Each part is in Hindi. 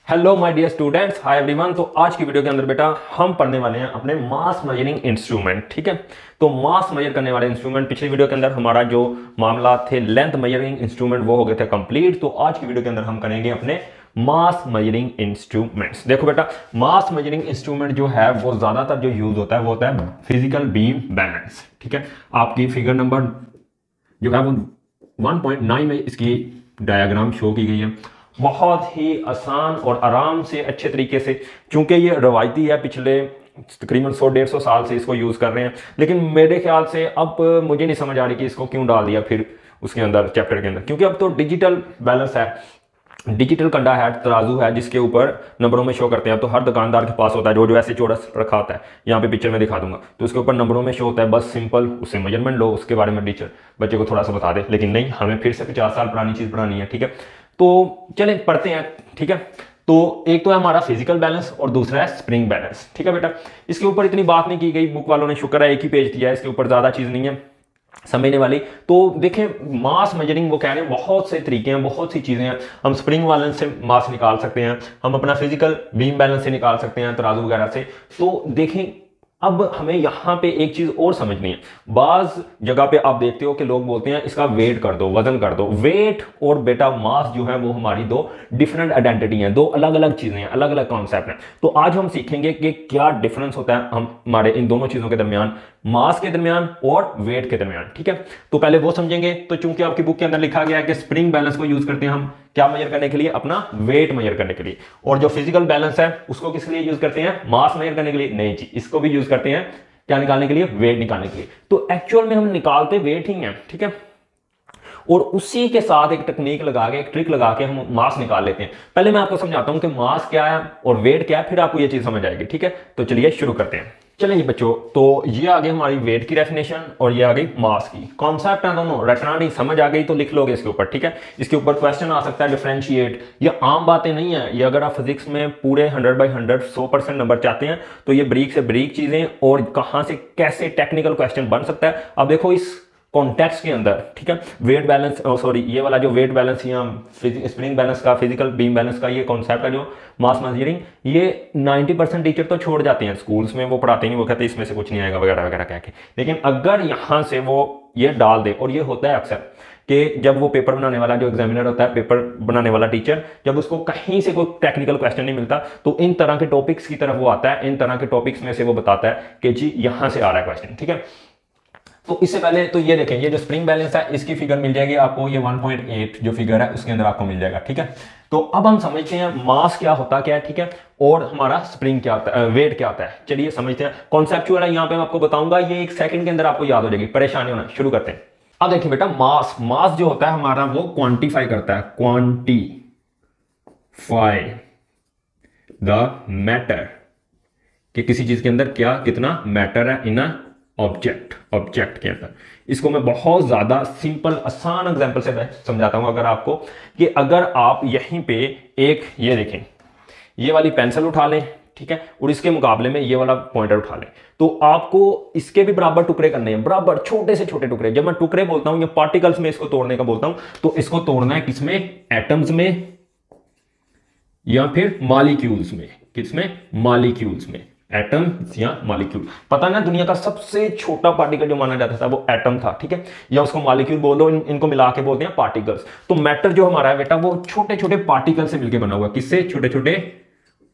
Hello my dear students, hi everyone. तो आज की वीडियो के अंदर बेटा हम पढ़ने वाले हैं अपने मास मेजरिंग इंस्ट्रूमेंट। ठीक है, तो मास मेजर करने वाले इंस्ट्रूमेंट, पिछली वीडियो के अंदर हमारा जो मामला थे लेंथ मेजरिंग इंस्ट्रूमेंट वो हो गए थे कंप्लीट। तो आज की वीडियो के अंदर हम करेंगे अपने मास मेजरिंग इंस्ट्रूमेंट्स। देखो बेटा, मास मेजरिंग इंस्ट्रूमेंट जो है वो ज्यादातर जो यूज होता है वो होता है फिजिकल बीम बैलेंस। ठीक है, आपकी फिगर नंबर जो है वो 1.9 में इसकी डायग्राम शो की गई है। बहुत ही आसान और आराम से अच्छे तरीके से, क्योंकि ये रवायती है, पिछले तकरीबन 100-150 साल से इसको यूज़ कर रहे हैं, लेकिन मेरे ख्याल से अब मुझे नहीं समझ आ रही कि इसको क्यों डाल दिया फिर उसके अंदर चैप्टर के अंदर, क्योंकि अब तो डिजिटल बैलेंस है, डिजिटल कंडा है, तराजू है, जिसके ऊपर नंबरों में शो करते हैं। तो हर दुकानदार के पास होता है जो ऐसे चौरस रखा होता है, यहाँ पे पिक्चर में दिखा दूंगा, तो उसके ऊपर नंबरों में शो होता है। बस सिंपल उससे मेजरमेंट लो, उसके बारे में टीचर बच्चे को थोड़ा सा बता दे, लेकिन नहीं, हमें फिर से 50 साल पुरानी चीज़ पढ़ानी है। ठीक है, तो चलें पढ़ते हैं। ठीक है, तो एक तो है हमारा फिजिकल बैलेंस और दूसरा है स्प्रिंग बैलेंस। ठीक है बेटा, इसके ऊपर इतनी बात नहीं की गई, बुक वालों ने शुक्र है एक ही पेज दिया है, इसके ऊपर ज़्यादा चीज़ नहीं है समझने वाली। तो देखें, मास मेजरिंग वो कह रहे हैं बहुत से तरीके हैं, बहुत सी चीज़ें हैं। हम स्प्रिंग बैलेंस से मास निकाल सकते हैं, हम अपना फिजिकल बीम बैलेंस से निकाल सकते हैं, तराजू वगैरह से। तो देखें, अब हमें यहाँ पे एक चीज और समझनी है। बाज जगह पे आप देखते हो कि लोग बोलते हैं इसका वेट कर दो, वजन कर दो। वेट और बेटा मास जो है वो हमारी दो डिफरेंट आइडेंटिटी हैं, दो अलग अलग चीजें हैं, अलग अलग कॉन्सेप्ट हैं। तो आज हम सीखेंगे कि क्या डिफरेंस होता है हमारे इन दोनों चीजों के दरमियान, मास के दरमियान और वेट के दरमियान। ठीक है, तो पहले वो समझेंगे। तो चूंकि आपकी बुक के अंदर लिखा गया है कि स्प्रिंग बैलेंस को यूज करते हैं हम क्या मेजर करने के लिए, अपना वेट मेजर करने के लिए, और जो फिजिकल बैलेंस है उसको किस लिए यूज करते हैं, मास मेजर करने के लिए नहीं जी, इसको भी यूज करते हैं क्या निकालने के लिए, वेट निकालने के लिए। तो एक्चुअल में हम निकालते वेट ही हैं। ठीक है, और उसी के साथ एक टेक्निक लगा के, एक ट्रिक लगा के हम मास निकाल लेते हैं। पहले मैं आपको समझाता हूं कि मास क्या है और वेट क्या है, फिर आपको ये चीज समझ आएगी। ठीक है, तो चलिए शुरू करते हैं। चलिए बच्चों, तो ये आ गई हमारी वेट की डेफिनेशन और ये आ गई मास की। कॉन्सेप्ट है दोनों, रटना नहीं, समझ आ गई तो लिख लोगे इसके ऊपर। ठीक है, इसके ऊपर क्वेश्चन आ सकता है डिफरेंशिएट। ये आम बातें नहीं है, ये अगर आप फिजिक्स में पूरे 100/100 100% नंबर चाहते हैं तो ये ब्रीक से ब्रीक चीजें, और कहां से कैसे टेक्निकल क्वेश्चन बन सकता है। अब देखो इस कॉन्टेक्स्ट के अंदर, ठीक है, वेट बैलेंस, सॉरी ये वाला जो वेट बैलेंस या स्प्रिंग बैलेंस का, फिजिकल बीम बैलेंस का ये कॉन्सेप्ट है जो मास मेजरिंग, ये 90% टीचर तो छोड़ जाते हैं स्कूल्स में, वो पढ़ाते नहीं, वो कहते हैं इसमें से कुछ नहीं आएगा वगैरह वगैरह कह के। लेकिन अगर यहाँ से वो ये डाल दे, और ये होता है अक्सर कि जब वो पेपर बनाने वाला जो एग्जामिनर होता है, पेपर बनाने वाला टीचर, जब उसको कहीं से कोई टेक्निकल क्वेश्चन नहीं मिलता तो इन तरह के टॉपिक्स की तरफ वो आता है, इन तरह के टॉपिक्स में से वो बताता है कि जी यहाँ से आ रहा है क्वेश्चन। ठीक है, तो इससे पहले तो ये देखें, ये जो स्प्रिंग बैलेंस है इसकी फिगर मिल जाएगी आपको, ये 1.8 जो फिगर है उसके अंदर आपको मिल जाएगा। ठीक है, तो अब हम समझते हैं मास क्या होता क्या है। ठीक है, और हमारा स्प्रिंग क्या होता है, वेट क्या होता है। चलिए समझते हैं। कॉन्सेप्चुअल है, यहाँ पे मैं आपको बताऊंगा, ये 1 सेकंड के अंदर आपको याद हो जाएगी, परेशानी होना। शुरू करते हैं। अब देखिए बेटा, मास, मास जो होता है हमारा वो क्वांटिफाई करता है, क्वांटिफाई द मैटर, कि किसी चीज के अंदर क्या कितना मैटर है इन ऑब्जेक्ट, ऑब्जेक्ट के अंदर। इसको मैं बहुत ज्यादा सिंपल आसान एग्जांपल से समझाता हूं अगर आपको, कि अगर आप यहीं पे एक ये देखें, ये वाली पेंसिल उठा लें, ठीक है, और इसके मुकाबले में ये वाला पॉइंटर उठा लें, तो आपको इसके भी बराबर टुकड़े करने हैं, बराबर छोटे से छोटे टुकड़े। जब मैं टुकड़े बोलता हूं या पार्टिकल्स में इसको तोड़ने का बोलता हूं, तो इसको तोड़ना है किसमें, एटम्स में या फिर मॉलिक्यूल्स में। किसमें, मॉलिक्यूल्स में, एटम्स या मॉलिक्यूल। पता ना, दुनिया का सबसे छोटा पार्टिकल जो माना जाता था वो एटम था। ठीक है, या उसको मॉलिक्यूल बोल दो, इनको मिला के बोलते हैं पार्टिकल्स। तो मैटर जो हमारा है बेटा वो छोटे छोटे पार्टिकल से मिलकर बना हुआ। किससे, छोटे छोटे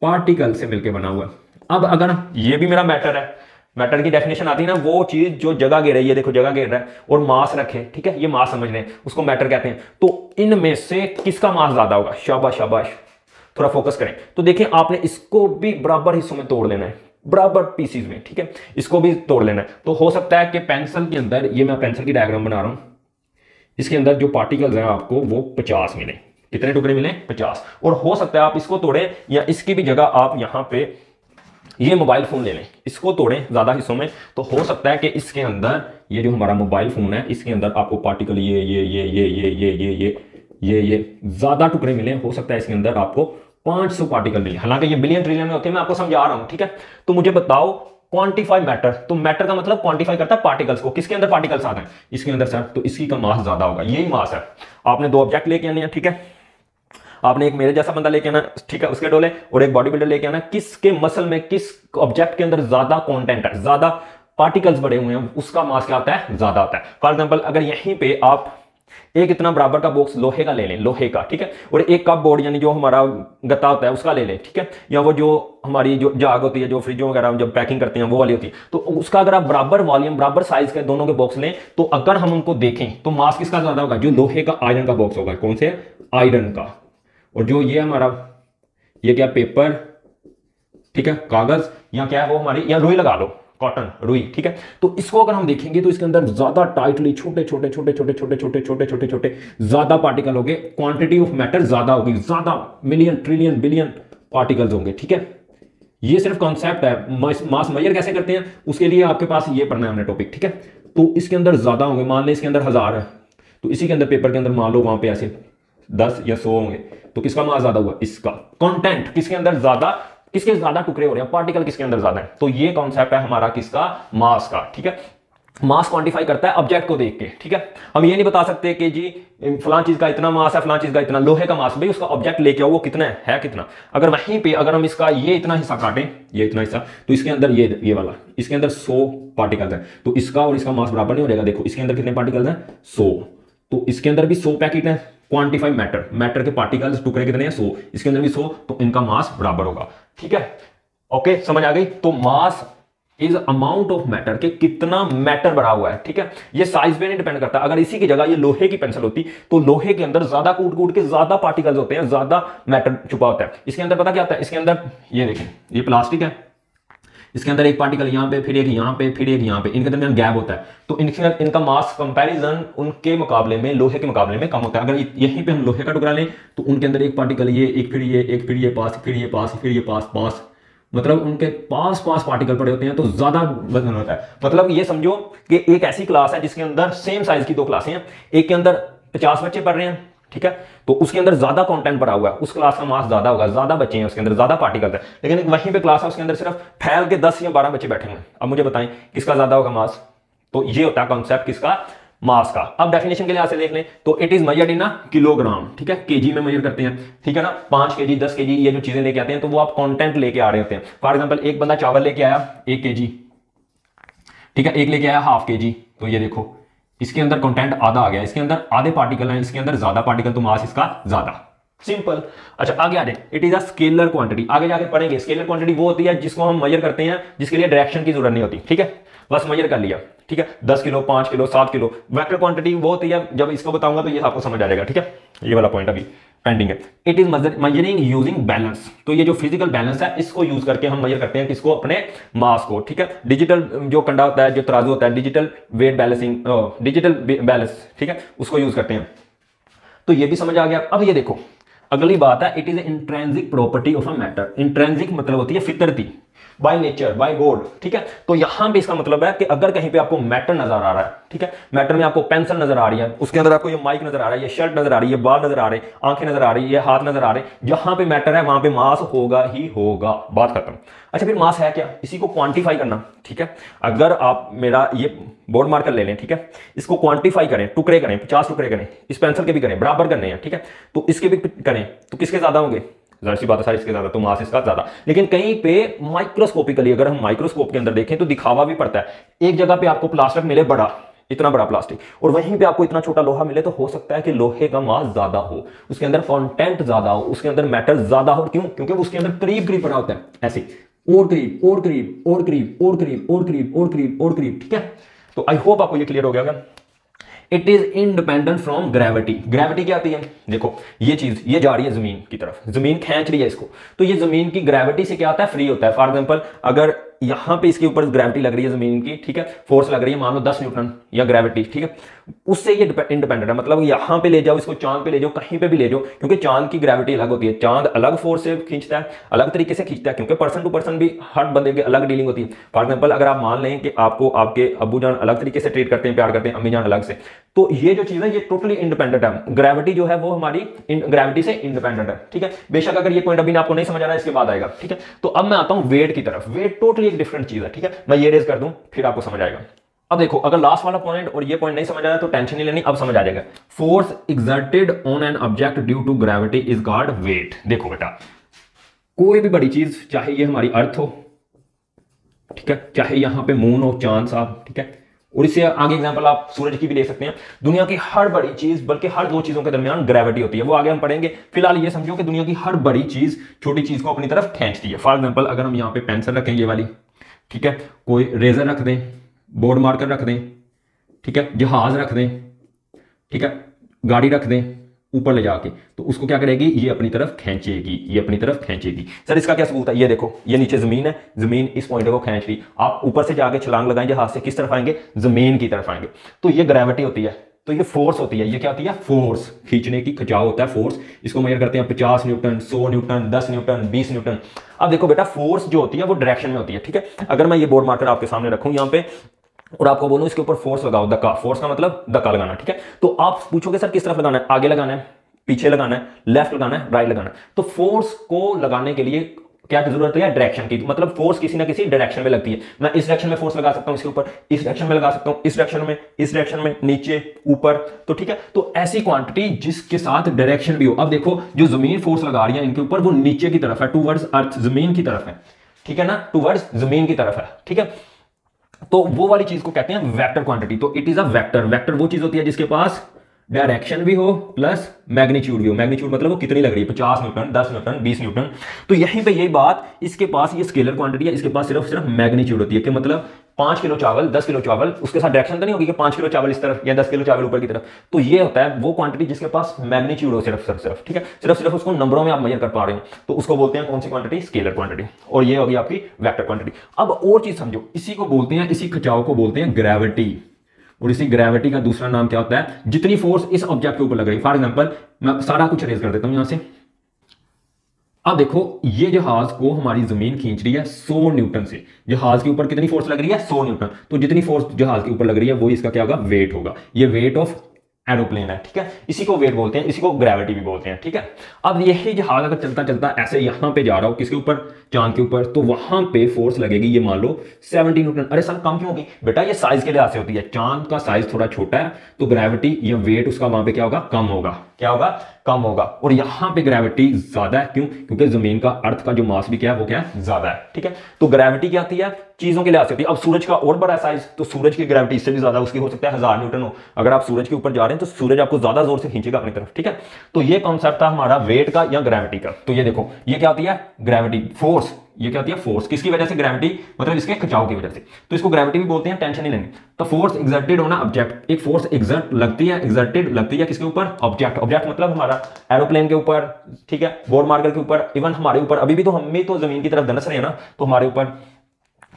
पार्टिकल से मिलकर बना हुआ। अब अगर ये भी मेरा मैटर है, मैटर की डेफिनेशन आती है ना, वो चीज जो जगह घेर रही है, देखो जगह घेर रहा है और मास रखे, ठीक है, ये मास समझ रहे हैं, उसको मैटर कहते हैं। तो इनमें से किसका मास ज्यादा होगा, शाबाश शाबाश, थोड़ा फोकस करें। तो देखिए, आपने इसको भी बराबर हिस्सों में तोड़ लेना है, बराबर पीसीज में। ठीक है, इसको भी तोड़ लेना है। तो हो सकता है कि पेंसिल के अंदर, ये मैं पेंसिल की डायग्राम बना रहा हूं, इसके अंदर जो पार्टिकल्स हैं आपको वो 50 मिले। कितने टुकड़े मिले, 50। और हो सकता है आप इसको तोड़ें, या इसकी भी जगह आप यहां पे ये मोबाइल फोन ले लें, इसको तोड़ें ज्यादा हिस्सों में, तो हो सकता है कि इसके अंदर ये जो हमारा मोबाइल फोन है इसके अंदर आपको पार्टिकल ये ज्यादा टुकड़े मिले। हो सकता है इसके अंदर आपको 500 पार्टिकल मिले, हालांकि ये बिलियन ट्रिलियन में होते हैं, मैं आपको समझा रहा हूं। ठीक है, तो मुझे बताओ क्वांटिफाई मैटर, तो मैटर का मतलब क्वांटिफाई करता है पार्टिकल्स को। किसके अंदर पार्टिकल्स आ गए, इसके अंदर सर, तो इसकी का मास ज्यादा होगा, यही मास है। आपने 2 ऑब्जेक्ट लेके आने हैं, ठीक है, आपने एक मेरे जैसा बंदा लेके आना, ठीक है, उसके डोले, और एक बॉडी बिल्डर लेके आना, किसके मसल में किस ऑब्जेक्ट के अंदर ज्यादा कंटेंट है, ज्यादा पार्टिकल्स बड़े हुए हैं, उसका मास क्या होता है, ज्यादा होता है। फॉर एग्जांपल अगर यहीं पे आप एक इतना बराबर का बॉक्स लोहे का ले लें, लोहे का, ठीक है, और एक कप बोर्ड यानी जो हमारा गत्ता होता है उसका ले लें, ठीक है, या वो जो हमारी जो जाग होती है जो फ्रिजों वगैरह जब पैकिंग करते हैं वो वाली होती है, तो उसका अगर आप बराबर वॉल्यूम बराबर साइज के दोनों के बॉक्स लें, तो अगर हम उनको देखें तो मास किसका ज्यादा होगा, जो लोहे का आयरन का बॉक्स होगा। कौन से, आयरन का। और जो ये हमारा ये क्या, पेपर, ठीक है, कागज, या क्या है वो हमारी, या रुई लगा लो, कॉटन, रुई, ठीक है। तो इसको अगर हम देखेंगे तो इसके अंदर ज्यादा टाइटली छोटे छोटे छोटे छोटे छोटे छोटे छोटे छोटे छोटे ज्यादा पार्टिकल होंगे, क्वांटिटी ऑफ मैटर ज्यादा होगी, ज्यादा मिलियन ट्रिलियन बिलियन पार्टिकल्स होंगे, ठीक है। ये सिर्फ कॉन्सेप्ट है, मास मेजर कैसे करते हैं उसके लिए आपके पास ये पढ़ना है हमने टॉपिक, ठीक है। तो इसके अंदर ज्यादा होंगे, मान लें इसके अंदर 1000 है, तो इसी के अंदर पेपर के अंदर मान लो वहां पे ऐसे 10 या 100 होंगे, तो किसका मास ज्यादा हुआ, इसका। कंटेंट किसके अंदर ज्यादा, किसके ज्यादा टुकड़े हो रहे हैं, पार्टिकल किसके अंदर ज्यादा है, तो ये कॉन्सेप्ट है हमारा किसका, मास का, ठीक है। मास क्वांटिफाई करता है ऑब्जेक्ट को देख के, ठीक है। हम ये नहीं बता सकते कि जी फलां चीज का इतना मास है, फलां चीज का इतना, लोहे का मास भाई उसका ऑब्जेक्ट लेके आओ वो कितना है कितना। अगर वहीं पे अगर हम इसका ये इतना हिस्सा काटें, ये इतना हिस्सा, तो इसके अंदर ये वाला, इसके अंदर 100 पार्टिकल्स है, तो इसका और इसका मास बराबर नहीं हो जाएगा। देखो इसके अंदर कितने पार्टिकल्स हैं, 100, तो इसके अंदर भी 100 पैकेट है। क्वांटिफाई मैटर, मैटर के पार्टिकल्स टुकड़े कितने हैं, 100, इसके अंदर भी 100, तो इनका मास बराबर होगा, ठीक है। ओके, समझ आ गई। तो mass is amount of matter, के कितना मैटर भरा हुआ है, ठीक है। ये साइज पे नहीं डिपेंड करता। अगर इसी की जगह ये लोहे की पेंसिल होती तो लोहे के अंदर ज्यादा कूट कूट के ज्यादा पार्टिकल्स होते हैं, ज्यादा मैटर छुपा होता है। इसके अंदर पता क्या आता है, इसके अंदर ये देखें, ये प्लास्टिक है, इसके अंदर एक पार्टिकल यहाँ पे, फिर एक यहाँ पे, फिर एक यहाँ पे, इनके दरमियान गैप होता है, तो इनका मास कंपैरिजन उनके मुकाबले में, लोहे के मुकाबले में कम होता है। अगर यहीं पे हम लोहे का टुकड़ा लें तो उनके अंदर एक पार्टिकल ये, एक फिर ये, एक फिर ये पास, फिर ये पास, फिर ये पास पास, मतलब उनके पास पार्टिकल पड़े होते हैं, तो ज्यादा वजन होता है। मतलब ये समझो कि एक ऐसी क्लास है जिसके अंदर सेम साइज की 2 क्लासें हैं, एक के अंदर 50 बच्चे पढ़ रहे हैं, ठीक है, तो उसके अंदर ज्यादा कंटेंट पड़ा हुआ है, उस क्लास का मास ज्यादा होगा, ज्यादा बच्चे हैं उसके अंदर, ज्यादा पार्टिकल है। लेकिन वहीं पे क्लास है उसके अंदर सिर्फ फैल के 10 या 12 बच्चे बैठे हुए हैं। अब मुझे बताएं किसका ज्यादा होगा मास, तो ये होता है कॉन्सेप्ट किसका, मास का। अब डेफिनेशन के लिए से देख लें तो it is measured in kilogram, ठीक है, केजी में मेजर करते हैं, ठीक है ना। 5 केजी 10 केजी ये जो चीजें लेके आते हैं तो वो आप कंटेंट लेके आ रहे होते हैं। फॉर एग्जांपल एक बंदा चावल लेके आया 1 केजी, ठीक है, एक लेके आया ½ केजी, तो ये देखो इसके अंदर कंटेंट आधा आ गया, इसके अंदर आधे पार्टिकल हैं, इसके अंदर ज्यादा पार्टिकल, तो मास इसका ज्यादा, सिंपल। अच्छा आगे आ जाए, it is a scalar quantity. आगे जाके पढ़ेंगे स्केलर क्वांटिटी वो होती है जिसको हम मेजर करते हैं, जिसके लिए डायरेक्शन की जरूरत नहीं होती, ठीक है, बस मेजर कर लिया, ठीक है, 10 kilo 5 kilo 7 kilo. Vector quantity वो होती है, जब इसको बताऊंगा तो ये आपको समझ आ जाएगा, ठीक है। ये वाला पॉइंट अभी पेंडिंग है। It is measuring using balance, तो ये जो फिजिकल बैलेंस है इसको यूज करके हम मेजर करते हैं किसको, अपने मास को, ठीक है। डिजिटल जो कंडा होता है, जो तराजू होता है, digital weight balancing, digital balance, ठीक है, उसको यूज करते हैं। तो ये भी समझ आ गया। अब ये देखो अगली बात है, it is intrinsic property of a matter. Intrinsic मतलब होती है फितरती, बाय नेचर, बाय गॉड, ठीक है। तो यहां पे इसका मतलब है कि अगर कहीं पे आपको मैटर नजर आ रहा है, ठीक है, मैटर में आपको पेंसिल नजर आ रही है, उसके अंदर आपको ये माइक नजर आ रहा है, ये शर्ट नजर आ रही है, बाल नजर आ रहे हैं, आंखें नजर आ रही है, ये हाथ नजर आ रहे हैं, जहां पे मैटर है वहां पे मास होगा ही होगा, बात खत्म। अच्छा फिर मास है क्या, इसी को क्वांटिफाई करना, ठीक है। अगर आप मेरा ये बोर्ड मार्कर ले लें, ठीक है, इसको क्वांटिफाई करें, टुकड़े करें, 50 टुकड़े करें, इस पेंसिल के भी करें, बराबर करने हैं, ठीक है, तो इसके भी करें, तो किसके ज्यादा होंगे, जाहिर सी बात है सारे इसके ज्यादा, तो मास इसका ज्यादा। लेकिन कहीं पे माइक्रोस्कोपिकली अगर हम माइक्रोस्कोप के अंदर देखें तो दिखावा भी पड़ता है। एक जगह पे आपको प्लास्टिक मिले बड़ा, इतना बड़ा प्लास्टिक, और वहीं पे आपको इतना छोटा लोहा मिले, तो हो सकता है कि लोहे का मास ज्यादा हो, उसके अंदर कंटेंट ज्यादा हो, उसके अंदर मैटर ज्यादा हो। क्यों? क्योंकि उसके अंदर करीब करीब पड़ा होता है, ऐसे और करीब और करीब और करीब और करीब और करीब और करीब और करीब, ठीक है। तो आई होप आपको ये क्लियर हो गया होगा। It is independent from gravity. Gravity क्या आती है, देखो ये चीज ये जा रही है जमीन की तरफ, जमीन खींच रही है इसको, तो ये जमीन की ग्रेविटी से क्या होता है, फ्री होता है। फॉर एग्जांपल अगर यहां पे इसके ऊपर ग्रेविटी लग रही है जमीन की, ठीक है, फोर्स लग रही है मान लो 10 न्यूटन या ग्रेविटी, ठीक है, उससे ये इंडिपेंडेंट है। मतलब यहां पे ले जाओ इसको, चांद पे ले जाओ, कहीं पे भी ले जाओ, क्योंकि चांद की ग्रेविटी अलग होती है, चांद अलग फोर्स से खींचता है, अलग तरीके से खींचता है, क्योंकि पर्सन टू पर्सन भी हर बंदे की अलग डीलिंग होती है। फॉर एग्जांपल अगर आप मान लें कि आपको आपके अब्बू जान अलग तरीके से ट्रीट करते हैं, प्यार करते हैं, अम्मी जान अलग से, तो ये जो चीज है ये टोटली इंडिपेंडेंट है। ग्रेविटी जो है वो हमारी ग्रेविटी से इंडिपेंडेंट है, ठीक है। बेशक अगर ये पॉइंट अभी आपको नहीं समझ आ रहा है, इसके बाद आएगा, ठीक है। तो अब मैं आता हूं वेट की तरफ। वेट टोटली एक डिफरेंट चीज है, ठीक है। मैं ये रेज कर दूं फिर आपको समझ आएगा। अब देखो, अगर लास्ट वाला पॉइंट और ये पॉइंट नहीं समझ आया तो टेंशन नहीं लेनी, अब समझ आ जाएगा। Force exerted on an object due to gravity is called weight. देखो बेटा, कोई भी बड़ी चीज, चाहे ये हमारी अर्थ हो, ठीक है, चाहे यहां पे मून हो, चांद साहब, ठीक है, और इससे आगे एग्जांपल आप सूरज की भी ले सकते हैं। दुनिया की हर बड़ी चीज, बल्कि हर दो चीजों के दरमियान ग्रेविटी होती है, वो आगे हम पढ़ेंगे। फिलहाल ये समझो कि दुनिया की हर बड़ी चीज छोटी चीज को अपनी तरफ खींचती है। फॉर एग्जांपल, अगर हम यहाँ पे पेंसिल रखें ये वाली, ठीक है, कोई रेजर रख दें, बोर्ड मार्कर रख दें, ठीक है, जहाज रख दें, ठीक है, गाड़ी रख दें ऊपर ले जाके, तो उसको क्या करेगी, ये अपनी तरफ खींचेगी, ये अपनी तरफ खींचेगी। सर इसका क्या सबूत है? ये देखो, ये नीचे जमीन है, जमीन इस पॉइंट को खींच रही, आप ऊपर से जाके छलांग लगाएंगे हाथ से, किस तरफ आएंगे? जमीन की तरफ आएंगे। तो ये ग्रेविटी होती है, तो ये फोर्स होती है। ये क्या होती है? फोर्स, खींचने की, खिंचाव होता है फोर्स। इसको मेजर करते हैं 50 न्यूटन, 100 न्यूटन, 10 न्यूटन, 20 न्यूटन। अब देखो बेटा, फोर्स जो होती है वो डायरेक्शन में होती है, ठीक है। अगर मैं ये बोर्ड मार्कर आपके सामने रखूं यहाँ पे और आपको बोलूं इसके ऊपर फोर्स लगाओ, धक्का, फोर्स का मतलब धक्का लगाना, ठीक है। तो आप पूछोगे सर किस तरफ लगाना है? आगे लगाना है, पीछे लगाना है, लेफ्ट लगाना है, राइट लगाना है। तो फोर्स को लगाने के लिए क्या जरूरत है? डायरेक्शन की। मतलब फोर्स किसी ना किसी डायरेक्शन में लगती है। मैं इस डायरेक्शन में फोर्स लगा सकता हूं इसके ऊपर, इस डायरेक्शन में लगा सकता हूं, इस डायरेक्शन में, इस डायरेक्शन में, नीचे, ऊपर, तो ठीक है। तो ऐसी क्वांटिटी जिसके साथ डायरेक्शन भी हो। अब देखो, जो जमीन फोर्स लगा रही है इनके ऊपर, वो नीचे की तरफ है, टूवर्ड्स अर्थ, जमीन की तरफ है, ठीक है ना, टूवर्ड्स जमीन की तरफ है, ठीक है। तो वो वाली चीज को कहते हैं वेक्टर क्वांटिटी। तो it is a vector. Vector वो चीज होती है जिसके पास डायरेक्शन भी हो प्लस मैग्नीट्यूड भी हो। मैग्नीट्यूड मतलब वो कितनी लग रही है, 50 न्यूटन, 10 न्यूटन, 20 न्यूटन। तो यहीं पे यही बात, इसके पास ये स्केलर क्वांटिटी है, इसके पास सिर्फ मैग्नीट्यूड होती है। कि मतलब 5 किलो चावल, 10 किलो चावल, उसके साथ डायरेक्शन तो नहीं होगी कि 5 किलो चावल इस तरफ या 10 किलो चावल ऊपर की तरफ। तो ये होता है वो क्वांटिटी जिसके पास मैग्नीट्यूड हो, सिर्फ, ठीक है, सिर्फ उसको नंबरों में आप मेजर कर पा रहे हो, तो उसको बोलते हैं कौन सी क्वांटिटी? Scalar quantity. और ये होगी आपकी वेक्टर क्वांटिटी। अब और चीज समझो, इसी को बोलते हैं, इसी खिंचाव को बोलते हैं ग्रेविटी। और इसी ग्रेविटी का दूसरा नाम क्या होता है? जितनी फोर्स इस ऑब्जेक्ट के ऊपर लग रही है। फॉर एग्जांपल, मैं सारा कुछ रेज कर देता हूं यहां से। अब देखो, ये जहाज को हमारी जमीन खींच रही है 100 न्यूटन से। जहाज के ऊपर कितनी फोर्स लग रही है? 100 न्यूटन। तो जितनी फोर्स जहाज के ऊपर लग रही है वो इसका क्या होगा? वेट होगा। ये वेट ऑफ एरोप्लेन है, ठीक है। इसी को वेट बोलते हैं, इसी को ग्रेविटी भी बोलते हैं, ठीक है। अब यही जहाज अगर चलता चलता ऐसे यहां पे जा रहा हो, किसके ऊपर? चांद के ऊपर, तो वहां पे फोर्स लगेगी, ये मान लो 70 न्यूटन। अरे सर कम क्यों होगी? बेटा ये साइज के लिहाज से होती है। चांद का साइज थोड़ा छोटा है, तो ग्रेविटी या वेट उसका वहां पे क्या होगा? कम होगा। क्या होगा? कम होगा। और यहां पे ग्रेविटी ज्यादा है, क्यों? क्योंकि जमीन का, अर्थ का जो मास भी क्या है, वो क्या है? ज्यादा है, ठीक है। तो ग्रेविटी क्या आती है? चीजों के लिहाज से होती है। अब सूरज का और बड़ा साइज, तो सूरज की ग्रेविटी इससे भी ज्यादा, उसकी हो सकता है 1000 न्यूटन हो। अगर आप सूरज के ऊपर जा रहे हैं तो सूरज आपको ज्यादा जोर से खींचेगा अपनी तरफ, ठीक है। तो ये कॉन्सेप्ट था हमारा वेट का या ग्रेविटी का। तो ये देखो, ये क्या होती है? Gravity, force. ये क्या होती है? फोर्स। किसकी वजह से? ग्रेविटी, मतलब इसके खिंचाव की वजह से। तो इसको ग्रेविटी भी बोलते हैं, टेंशन नहीं लेनी। तो फोर्स एक्सर्टेड ऑन ऑब्जेक्ट, एक फोर्स एक्सर्ट लगती है, एक्सर्टेड लगती है किसके ऊपर? ऑब्जेक्ट। ऑब्जेक्ट मतलब हमारा एरोप्लेन के ऊपर, ठीक है, बोर्ड मार्कर के ऊपर, इवन हमारे ऊपर। अभी भी तो हम भी तो जमीन की तरफ धंस रहे हैं ना, तो हमारे ऊपर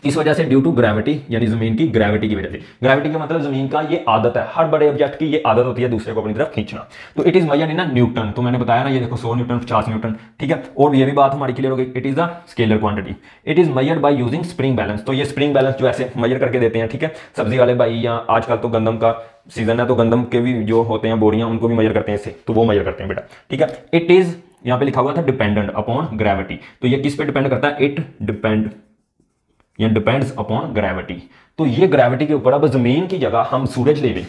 इस वजह से, ड्यू टू ग्रेविटी, यानी जमीन की ग्रेविटी की वजह से। ग्रेविटी का मतलब जमीन का ये आदत है, हर बड़े ऑब्जेक्ट की ये आदत होती है दूसरे को अपनी तरफ खींचना। तो it is measured in newton. तो मैंने बताया ना, ये देखो 100 न्यूटन, 50 न्यूटन, ठीक है। और ये भी बात हमारी क्लियर हो गई। It is a scalar quantity. It is measured by using spring balance. तो ये स्प्रिंग बैलेंस जो ऐसे मेजर करके देते हैं, ठीक है, सब्जी वाले भाई, या आजकल तो गंदम का सीजन है, तो गंदम के भी जो होते हैं बोरियां, उनको भी मेजर करते हैं इससे, तो वो मेजर करते हैं बेटा, ठीक है। इट इज, यहां पे लिखा हुआ था डिपेंडेंट अपॉन ग्रेविटी। तो ये किस पे डिपेंड करता है? इट डिपेंड या डिपेंड्स अपॉन ग्रेविटी। तो ये ग्रेविटी के ऊपर, अब जमीन की जगह हम सूरज ले लें,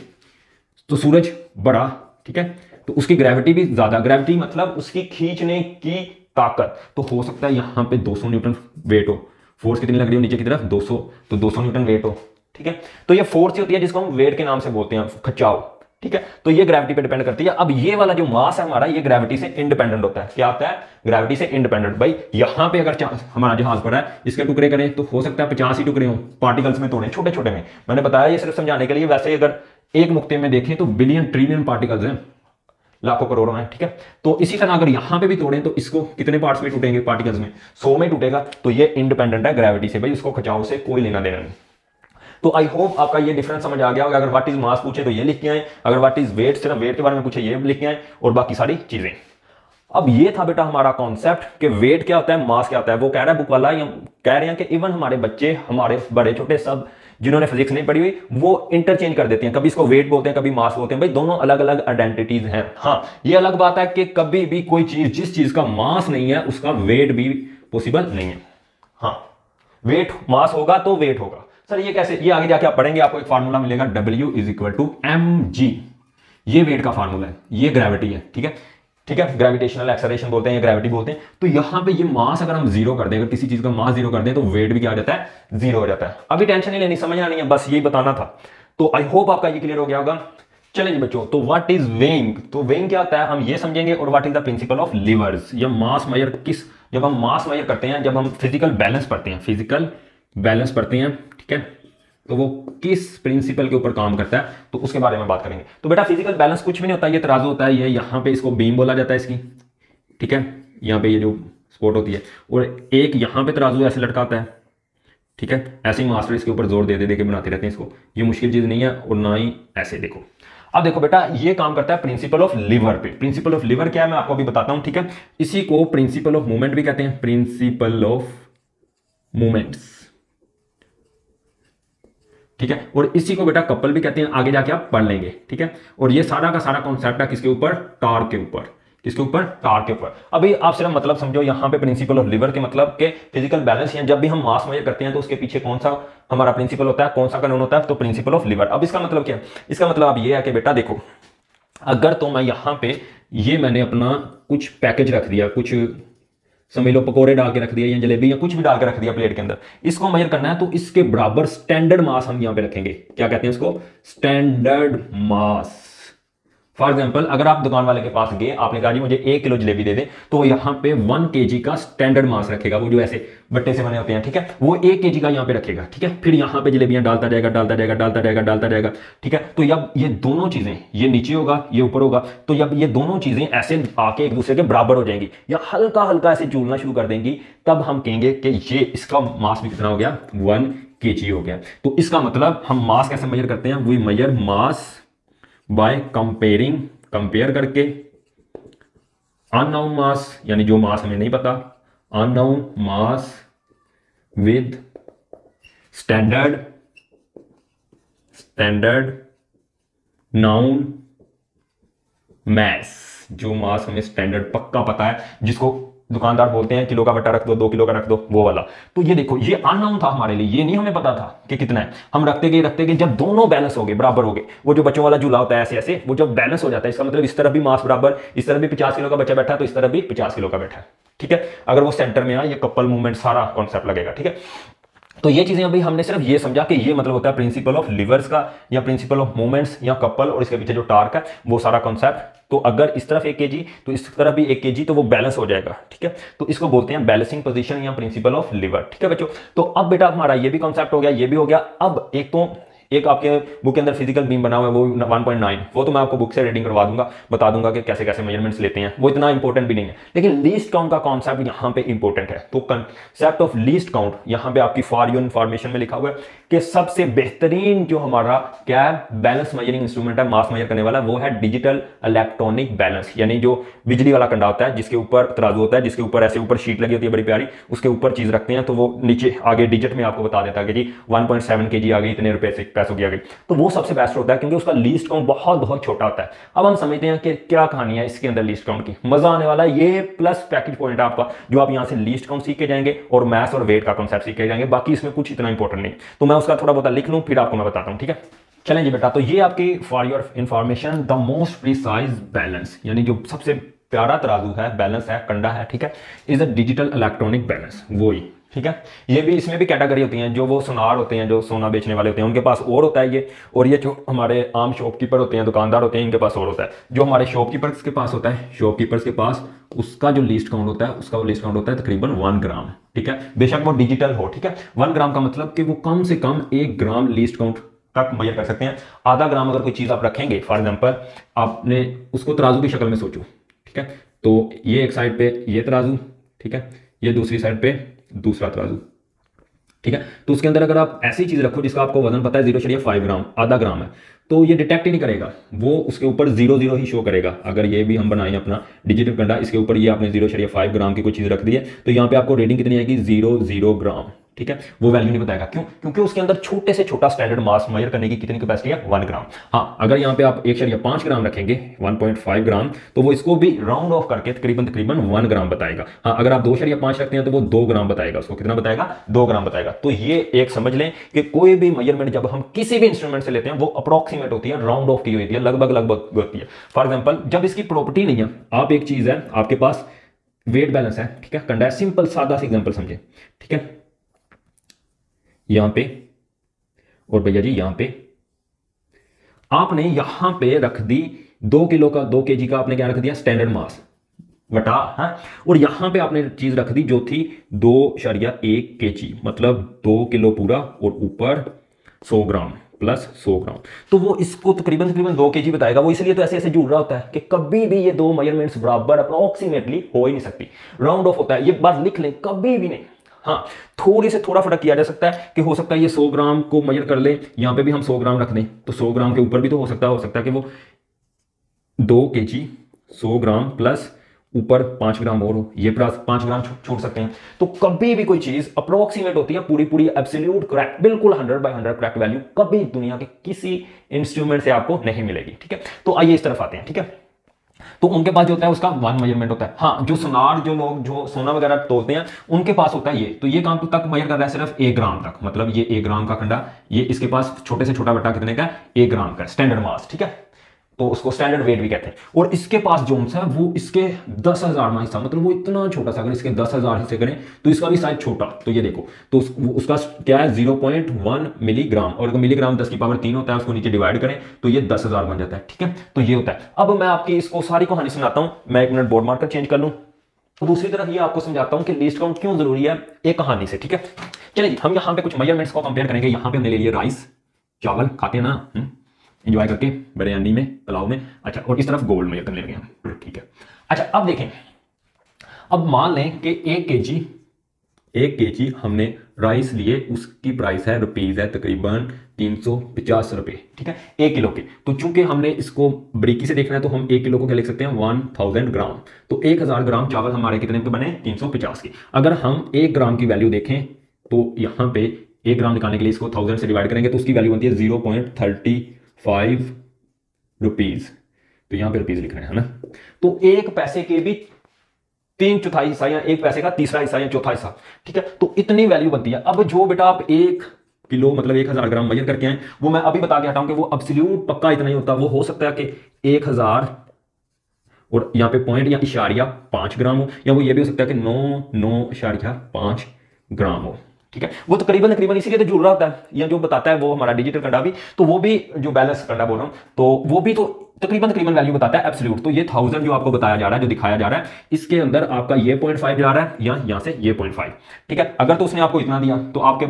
तो सूरज बड़ा, ठीक है, तो उसकी ग्रेविटी भी ज्यादा। ग्रेविटी मतलब उसकी खींचने की ताकत। तो हो सकता है यहां पे 200 न्यूटन वेट हो। फोर्स कितनी लग रही हो नीचे की तरफ? 200, तो 200 न्यूटन वेट हो, ठीक है। तो ये फोर्स ही होती है जिसको हम वेट के नाम से बोलते हैं, खिंचाव, ठीक है। तो ये ग्रेविटी पे डिपेंड करती है। अब ये वाला जो मास है हमारा, ये ग्रेविटी से इंडिपेंडेंट होता है। क्या होता है? ग्रेविटी से इंडिपेंडेंट। भाई यहां पे अगर हमारा जहाज पड़ा है, इसके टुकड़े करें तो हो सकता है 50 ही टुकड़े हो, पार्टिकल्स में तोड़े, छोटे छोटे में। मैंने बताया ये सिर्फ समझाने के लिए। वैसे अगर एक नुक्ते में देखें तो बिलियन ट्रिलियन पार्टिकल्स हैं, लाखों करोड़ों हैं, ठीक है। तो इसी तरह अगर यहां पे भी तोड़ें तो इसको कितने पार्ट्स में टूटेंगे? पार्टिकल्स में 100 में टूटेगा। तो ये इंडिपेंडेंट है ग्रेविटी से। भाई उसको खिंचाव से कोई लेना देना नहीं। तो आई होप आपका ये डिफरेंस समझ आ गया होगा। अगर व्हाट इज मास पूछे तो ये लिख के आए, अगर व्हाट इज वेट, सिर्फ वेट के बारे में पूछे ये लिख के आए, और बाकी सारी चीजें। अब ये था बेटा हमारा कॉन्सेप्ट कि वेट क्या होता है, मास क्या होता है। वो कह रहा है बुक वाला, या कह रहे हैं कि इवन हमारे बच्चे, हमारे बड़े छोटे, सब जिन्होंने फिजिक्स नहीं पढ़ी हुई, वो इंटरचेंज कर देते हैं। कभी इसको वेट बोलते हैं, कभी मास बोलते हैं। भाई दोनों अलग अलग आइडेंटिटीज हैं। हाँ, ये अलग बात है कि कभी भी कोई चीज, जिस चीज का मास नहीं है, उसका वेट भी पॉसिबल नहीं है। हाँ, वेट, मास होगा तो वेट होगा, सर ये कैसे, ये आगे जाके आप पढ़ेंगे, आपको एक फार्मूला मिलेगा W is equal to mg, ये वेट का फार्मूला है, ये ग्रेविटी है, ठीक है, ठीक है, ग्रेविटेशनल एक्सेलरेशन बोलते हैं या ग्रेविटी बोलते हैं। तो यहां पे ये मास अगर हम जीरो कर दें, अगर किसी चीज का मास जीरो कर दें तो वेट भी क्या हो जाता है, जीरो हो जाता है। अभी टेंशन नहीं लेनी, समझना नहीं है, बस यही बताना था। तो आई होप आपका ये क्लियर हो गया होगा। चलिए जी बच्चों, तो व्हाट इज वेइंग, तो वेइंग क्या होता है हम ये समझेंगे, और what is the principle of levers, या मास मेजर किस, जब हम मास मेजर करते हैं, जब हम फिजिकल बैलेंस पढ़ते हैं, फिजिकल बैलेंस पढ़ते हैं, ठीक है, तो वो किस प्रिंसिपल के ऊपर काम करता है, तो उसके बारे में बात करेंगे। तो बेटा फिजिकल बैलेंस कुछ भी नहीं होता, ये तराजू होता है, ये यहाँ पे इसको बीम बोला जाता है इसकी, ठीक है, यहाँ पे ये जो सपोर्ट होती है, और एक यहाँ पे तराजू ऐसे लटका होता है, ठीक है, ऐसे ही मास्टर इसके ऊपर जोर दे दे के बनाते रहते हैं इसको, ये मुश्किल चीज नहीं है, और ना ही ऐसे। देखो अब देखो बेटा, ये काम करता है प्रिंसिपल ऑफ लीवर पे। प्रिंसिपल ऑफ लीवर क्या है मैं आपको अभी बताता हूं, ठीक है, इसी को प्रिंसिपल ऑफ मूवमेंट भी कहते हैं, प्रिंसिपल ऑफ मूवमेंट्स, ठीक है, और इसी को बेटा कपल भी कहते हैं, आगे जाके आप पढ़ लेंगे, ठीक है। और ये सारा का सारा कॉन्सेप्ट है किसके ऊपर, टॉर्क के ऊपर, किसके ऊपर, टॉर्क के ऊपर। अभी आप सिर्फ मतलब समझो, यहाँ पे प्रिंसिपल ऑफ लीवर के मतलब के फिजिकल बैलेंस, या जब भी हम मास मेजर करते हैं तो उसके पीछे कौन सा हमारा प्रिंसिपल होता है, कौन सा कानून होता है, तो प्रिंसिपल ऑफ लीवर। अब इसका मतलब क्या है, इसका मतलब अब ये है कि बेटा देखो, अगर तो मैं यहाँ पे ये मैंने अपना कुछ पैकेज रख दिया, कुछ समझ लो पकोड़े डाल के रख दिया या जलेबी या कुछ भी डाल के रख दिया प्लेट के अंदर, इसको मेजर करना है तो इसके बराबर स्टैंडर्ड मास हम यहाँ पे रखेंगे। क्या कहते हैं इसको, स्टैंडर्ड मास। फॉर एग्जाम्पल अगर आप दुकान वाले के पास गए, आपने कहा जी मुझे 1 किलो जलेबी दे दे, तो यहाँ पे 1 kg का स्टैंडर्ड मास रखेगा, वो जो ऐसे बट्टे से बने होते हैं, ठीक है, वो 1 kg का यहाँ पे रखेगा, ठीक है। फिर यहाँ पे जलेबियां डालता जाएगा, डालता जाएगा, डालता जाएगा, डालता जाएगा, ठीक है। तो जब ये दोनों चीजें, ये नीचे होगा ये ऊपर होगा, तो जब ये दोनों चीजें ऐसे आके एक दूसरे के बराबर हो जाएंगी या हल्का हल्का ऐसे झूलना शुरू कर देंगी, तब हम कहेंगे कि ये इसका मास भी कितना हो गया, 1 kg हो गया। तो इसका मतलब हम मास कैसे मेजर करते हैं, we measure mass by comparing, compare करके अननोन मास, यानी जो मास हमें नहीं पता, unknown mass with standard known mass, जो मास हमें स्टैंडर्ड पक्का पता है, जिसको दुकानदार बोलते हैं किलो का बट्टा रख दो, 2 किलो का रख दो, वो वाला। तो ये देखो ये अननोन था हमारे लिए, ये नहीं हमें पता था कि कितना है, हम रखते गए, जब दोनों बैलेंस हो गए, बराबर हो गए, वो जो बच्चों वाला झूला होता है ऐसे ऐसे, वो जब बैलेंस हो जाता है, इसका मतलब इस तरफ भी मास बराबर, इस तरफ भी 50 किलो का बच्चा बैठा है तो इस तरफ भी 50 किलो का बैठा है, ठीक है। अगर वो सेंटर में आए, ये कपल मूवमेंट सारा कॉन्सेप्ट लगेगा, ठीक है। तो ये चीजें अभी हमने सिर्फ ये समझा कि ये मतलब होता है प्रिंसिपल ऑफ लीवर्स का, या प्रिंसिपल ऑफ मूवमेंट्स, या कपल, और इसके पीछे जो टार्क है वो सारा कॉन्सेप्ट। तो अगर इस तरफ 1 kg तो इस तरफ भी 1 kg, तो वो बैलेंस हो जाएगा, ठीक है। तो इसको बोलते हैं बैलेंसिंग पोजीशन या प्रिंसिपल ऑफ लीवर, ठीक है बच्चों। तो अब बेटा हमारा ये भी कॉन्सेप्ट हो गया, ये भी हो गया। अब एक आपके बुक के अंदर फिजिकल बीम बना हुआ है, वो 1.9, वो तो मैं आपको बुक से रीडिंग करवा दूंगा, बता दूंगा कि कैसे कैसे मेजरमेंट्स लेते हैं, वो इतना इंपॉर्टेंट भी नहीं है। लेकिन लीस्ट काउंट का कॉन्सेप्ट यहाँ पे इंपॉर्टेंट है। तो कॉन्सेप्ट ऑफ लीस्ट काउंट यहाँ पे आपकी फॉर योर इंफॉर्मेशन में लिखा हुआ है कि सबसे बेहतरीन जो हमारा क्या है बैलेंस मेजरिंग इंस्ट्रूमेंट है, मास मेजर करने वाला, वो है डिजिटल इलेक्ट्रॉनिक बैलेंस, यानी जो बिजली वाला कंडा होता है, जिसके ऊपर तराजू होता है, जिसके ऊपर ऐसे ऊपर शीट लगी होती है बड़ी प्यारी, उसके ऊपर चीज रखते हैं, तो वो नीचे आगे डिजिट में आपको बता देता है कि जी 1.7 kg आ गई, इतने रुपए से पैसों की आ गई। तो वो सबसे बेस्ट होता है क्योंकि उसका लीस्ट काउंट बहुत बहुत छोटा होता है। अब हम समझते हैं कि क्या कहानी है इसके अंदर लीस्ट काउंट की, मजा आने वाला है। ये प्लस पैकेज पॉइंट है आपका, जो आप यहां से लीस्ट काउंट सीख के जाएंगे और मैथ्स और वेट का कॉन्सेप्ट सीख के जाएंगे। बाकी इसमें कुछ इतना इंपॉर्टेंट नहीं, तो मैं उसका थोड़ा बहुत लिख लूं फिर आपको मैं बताता हूं, ठीक है। चलें जी बेटा, तो ये आपकी for your information the most precise balance, यानी जो सबसे प्यारा तराजू है, बैलेंस है, कंडा है, ठीक है, is a digital electronic balance, वो ही, ठीक है। ये भी, इसमें भी कैटेगरी होती हैं, जो वो सुनार होते हैं, जो सोना बेचने वाले होते हैं, उनके पास और होता है ये, और ये जो हमारे आम शॉपकीपर होते हैं, दुकानदार होते हैं, इनके पास और होता है। जो हमारे शॉपकीपर्स के पास होता है, शॉपकीपर्स के पास उसका जो लीस्ट काउंट होता है, उसका वो लीस्ट काउंट होता है तकरीबन 1 ग्राम, ठीक है, बेशक वो डिजिटल हो, ठीक है। 1 ग्राम का मतलब कि वो कम से कम 1 ग्राम लीस्ट काउंट तक मेजर कर सकते हैं। आधा ग्राम अगर कोई चीज आप रखेंगे, फॉर एग्जांपल आपने उसको तराजू की शक्ल में सोचो, ठीक है, तो ये एक साइड पे ये तराजू, ठीक है, ये दूसरी साइड पे दूसरा तराजू, ठीक है। तो उसके अंदर अगर आप ऐसी चीज रखो जिसका आपको वजन पता है 0.5 ग्राम, आधा ग्राम है, तो ये डिटेक्ट ही नहीं करेगा, वो उसके ऊपर 0 ही शो करेगा। अगर ये भी हम बनाएं अपना डिजिटल कंडा, इसके ऊपर ये आपने 0.5 ग्राम की कोई चीज रख दी है, तो यहाँ पे आपको रीडिंग कितनी आएगी, 0 ग्राम, ठीक है, वो वैल्यू नहीं बताएगा। क्यों? क्योंकि उसके अंदर छोटे से छोटा स्टैंडर्ड मास मेजर करने की कितनी कैपेसिटी है, 1 ग्राम। हाँ, अगर यहाँ पे आप 1.5 ग्राम रखेंगे, 1.5 ग्राम, तो वो इसको भी राउंड ऑफ करके तकरीबन 1 ग्राम बताएगा। हाँ, अगर आप 2.5 रखते हैं तो वो 2 ग्राम बताएगा, उसको कितना बताएगा, 2 ग्राम बताएगा। तो ये एक समझ लें कि कोई भी मेजरमेंट जब हम किसी भी इंस्ट्रूमेंट से लेते हैं वो अप्रोक्सीमेट होती है, राउंड ऑफ की होती है, लगभग लगभग होती है। फॉर एग्जाम्पल, जब इसकी प्रॉपर्टी नहीं है, आप एक चीज है, आपके पास वेट बैलेंस है, ठीक है, कंडा, सिंपल सादा सा एग्जांपल समझे, ठीक है, यहां पे और भैया जी यहां पे आपने यहां पे रख दी 2 किलो का, 2 केजी का आपने क्या रख दिया, स्टैंडर्ड मास बटा, हाँ, और यहां पे आपने चीज रख दी जो थी 2.1 केजी, मतलब 2 किलो पूरा और ऊपर 100 ग्राम प्लस 100 ग्राम, तो वो इसको तकरीबन 2 केजी बताएगा। वो इसलिए तो ऐसे ऐसे जुड़ रहा होता है कि कभी भी ये दो मेजरमेंट्स बराबर अप्रोक्सीमेटली हो ही नहीं सकती, राउंड ऑफ होता है। ये बात लिख लें, कभी भी नहीं। हाँ, थोड़ी से थोड़ा फर्क किया जा सकता है कि हो सकता है ये 100 ग्राम को मेजर कर ले, यहां पे भी हम 100 ग्राम रख दें, तो 100 ग्राम के ऊपर भी तो हो सकता है कि वो 2 केजी 100 ग्राम प्लस ऊपर 5 ग्राम और हो, ये 5 ग्राम छोड़ सकते हैं। तो कभी भी कोई चीज अप्रोक्सीमेट होती है, पूरी पूरी एब्सोल्यूट करेक्ट, बिल्कुल 100/100 करेक्ट वैल्यू कभी दुनिया के किसी इंस्ट्रूमेंट से आपको नहीं मिलेगी, ठीक है। तो आइए इस तरफ आते हैं, ठीक है। तो उनके पास जो होता है उसका 1 मेजरमेंट होता है। हाँ, जो सोनार, जो लोग जो सोना वगैरह तोलते हैं, उनके पास होता है ये, तो ये काम तक मेजर कर रहा है सिर्फ 1 ग्राम तक, मतलब ये 1 ग्राम का खंडा, ये इसके पास छोटे से छोटा बट्टा कितने का, 1 ग्राम का स्टैंडर्ड मास, ठीक है, तो उसको स्टैंडर्ड वेट भी कहते हैं। और इसके पास जो है वो इसके 10,000वां हिस्सा, मतलब वो इतना छोटा सा, अगर इसके 10,000 हिस्से करें तो इसका भी साइज छोटा, तो ये देखो, तो उसका क्या है 0.1 मिलीग्राम, और अगर मिलीग्राम 10 की पावर 3 होता है, उसको नीचे डिवाइड करें तो ये 10,000 बन जाता है, ठीक है। तो ये होता है। अब मैं आपकी इसको सारी कहानी सुनाता हूं, मैं 1 मिनट बोर्ड मार्कर चेंज कर लूं, तो दूसरी तरफ ये आपको समझाता हूं कि लीस्ट काउंट क्यों जरूरी है एक कहानी से, ठीक है। चलिए हम यहां पे कुछ मेजरमेंट्स को कंपेयर करेंगे। यहां पे हमने ले लिया राइस, चावल खाते हैं ना, एंजॉय करके बड़े अंडी में, पुलाव में, अच्छा, और इस तरफ गोल्ड मेजर करने लगे हम, ठीक है। अच्छा, अब देखें, अब मान लें कि 1 केजी हमने राइस लिए, उसकी प्राइस है रुपीज है तकरीबन 350 रुपए, ठीक है, 1 किलो के। तो चूंकि हमने इसको बारीकी से देखना है तो हम 1 किलो को क्या लिख सकते हैं, 1000 ग्राम। तो 1000 ग्राम चावल हमारे कितने के बने, 350 के। अगर हम 1 ग्राम की वैल्यू देखें तो यहां पे 1 ग्राम निकालने के लिए इसको 1000 से डिवाइड करेंगे तो उसकी वैल्यू बनती है 0.35 रुपीज, तो यहां पे रुपीज लिख रहे हैं ना। तो 1 पैसे के भी 3/4 हिस्सा, या 1 पैसे का तीसरा हिस्सा या चौथा हिस्सा, ठीक है, तो इतनी वैल्यू बनती है। अब जो बेटा आप 1 किलो मतलब 1000 ग्राम मेजर करके आए, वो मैं अभी बता के हटाऊं कि वो एब्सोल्यूट पक्का इतना ही होता। वो हो सकता है कि 1000 और यहाँ पे पॉइंट या इशारिया 5 ग्राम हो, या वो ये भी हो सकता है कि 9.5 ग्राम हो, ठीक है। वो तकरीबन इसीलिए तो जुड़ रहा होता है, या जो बताता है वो हमारा डिजिटल कंडा भी, तो वो भी जो बैलेंस कंडा बोल रहा हूं, तो वो भी तो तकरीबन वैल्यू बताता है एब्सोल्यूट। तो ये 1000 जो आपको बताया जा रहा है, जो दिखाया जा रहा है, इसके अंदर आपका ये 0.5 जा रहा है, या यहां से ये 0.5, ठीक है। अगर तो उसने आपको इतना दिया तो आपके